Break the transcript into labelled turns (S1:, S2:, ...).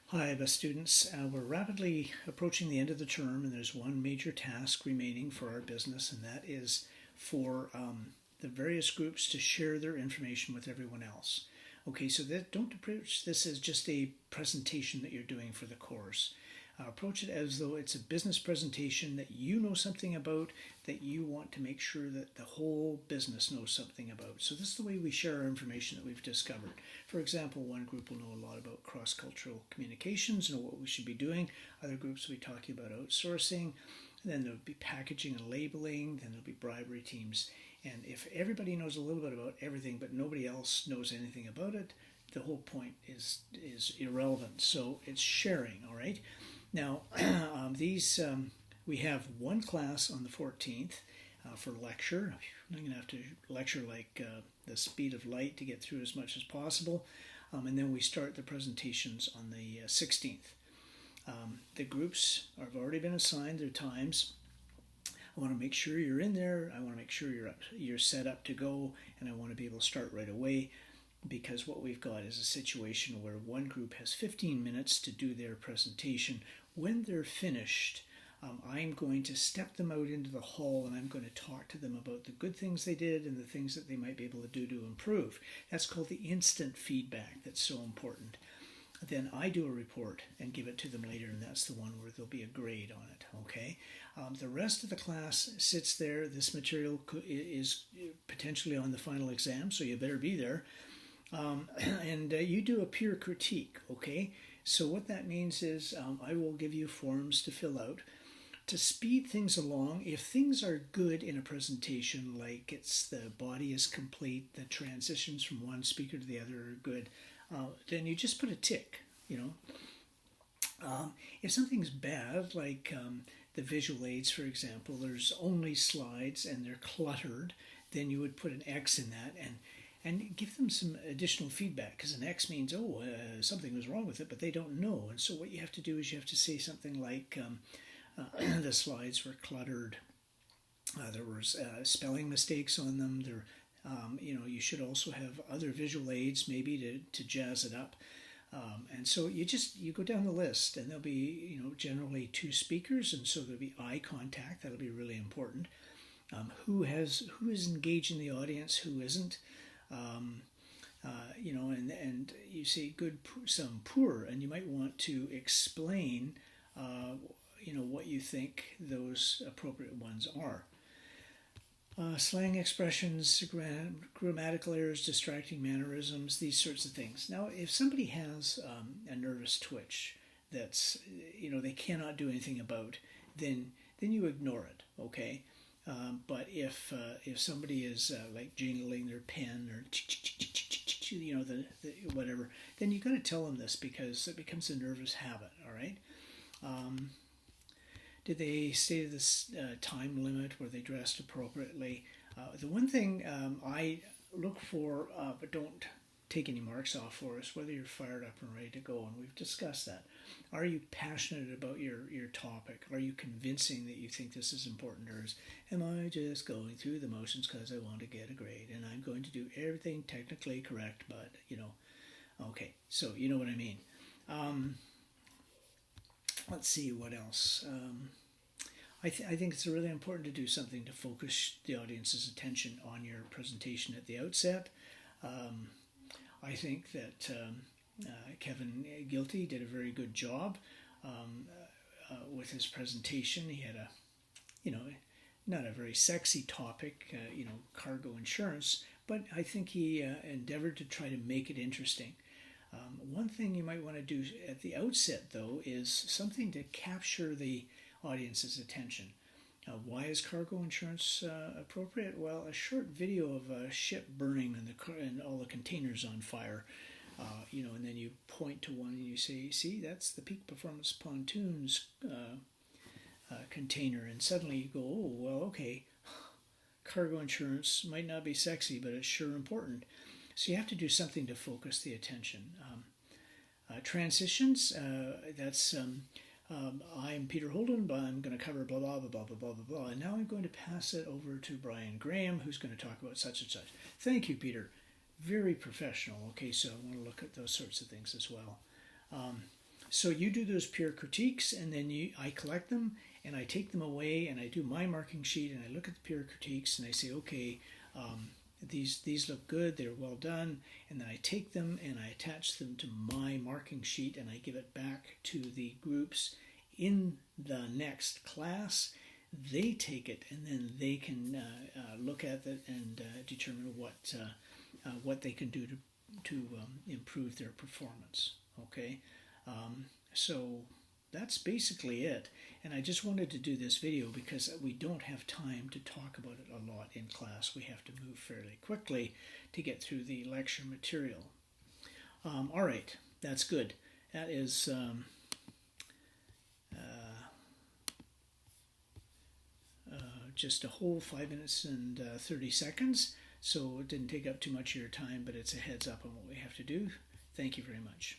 S1: Hi, best students. We're rapidly approaching the end of the term, and there's one major task remaining for our business, and that is for the various groups to share their information with everyone else. Okay, so don't approach this as just a presentation that you're doing for the course. Approach it as though it's a business presentation that you know something about, that you want to make sure that the whole business knows something about. So this is the way we share our information that we've discovered. For example, one group will know a lot about cross-cultural communications, know what we should be doing. Other groups will be talking about outsourcing. And then there'll be packaging and labeling. Then there'll be bribery teams. And if everybody knows a little bit about everything, but nobody else knows anything about it, the whole point is irrelevant. So it's sharing, all right? Now, we have one class on the 14th for lecture. I'm going to have to lecture like the speed of light to get through as much as possible. And then we start the presentations on the 16th. The groups have already been assigned their times. I want to make sure you're in there. I want to make sure you're set up to go, and I want to be able to start right away, because what we've got is a situation where one group has 15 minutes to do their presentation. When they're finished, I'm going to step them out into the hall and I'm going to talk to them about the good things they did and the things that they might be able to do to improve. That's called the instant feedback. That's so important. Then I do a report and give it to them later, and that's the one where there'll be a grade on it. Okay. The rest of the class sits there. This material is potentially on the final exam, so you better be there. And you do a peer critique, okay? So what that means is I will give you forms to fill out to speed things along. If things are good in a presentation, like the body is complete, the transitions from one speaker to the other are good, then you just put a tick, you know. If something's bad, like the visual aids, for example, there's only slides and they're cluttered, then you would put an X in that and give them some additional feedback, because an X means, something was wrong with it, but they don't know. And so what you have to do is you have to say something like, the slides were cluttered, there was spelling mistakes on them, you should also have other visual aids maybe to jazz it up. And so you go down the list, and there'll be, generally two speakers, and so there'll be eye contact. That'll be really important. Who is engaging the audience, who isn't. And you say good, some poor, and you might want to explain, what you think those appropriate ones are. Slang expressions, grammatical errors, distracting mannerisms, these sorts of things. Now, if somebody has a nervous twitch that's, they cannot do anything about, then you ignore it, okay? But if somebody is like jingling their pen or whatever, then you got to tell them this, because it becomes a nervous habit. All right. Did they stay to this time limit? Were they dressed appropriately? The one thing I look for, but don't take any marks off for, is whether you're fired up and ready to go. And we've discussed that. Are you passionate about your topic? Are you convincing that you think this is important? Or am I just going through the motions because I want to get a grade and I'm going to do everything technically correct, but, okay, so you know what I mean. Let's see what else. I think it's really important to do something to focus the audience's attention on your presentation at the outset. I think that Kevin Gilty did a very good job with his presentation. He had not a very sexy topic, cargo insurance, but I think he endeavored to try to make it interesting. One thing you might want to do at the outset, though, is something to capture the audience's attention. Why is cargo insurance appropriate? Well, a short video of a ship burning and all the containers on fire, and then you point to one and you say, see, that's the Peak Performance Pontoons container, and suddenly you go, oh, well, okay, cargo insurance might not be sexy, but it's sure important. So you have to do something to focus the attention. Transitions, that's... I'm Peter Holden, but I'm going to cover blah, blah, blah, blah, blah, blah, blah, blah. And now I'm going to pass it over to Brian Graham, who's going to talk about such and such. Thank you, Peter. Very professional. Okay, so I want to look at those sorts of things as well. So you do those peer critiques, and then I collect them, and I take them away, and I do my marking sheet, and I look at the peer critiques, and I say, okay, these look good, they're well done, and then I take them and I attach them to my marking sheet, and I give it back to the groups in the next class. They take it, and then they can look at it and determine what they can do to improve their performance. Okay, so that's basically it. And I just wanted to do this video because we don't have time to talk about it a lot in class. We have to move fairly quickly to get through the lecture material. All right, that's good. That is just a whole 5 minutes and 30 seconds. So it didn't take up too much of your time, but it's a heads up on what we have to do. Thank you very much.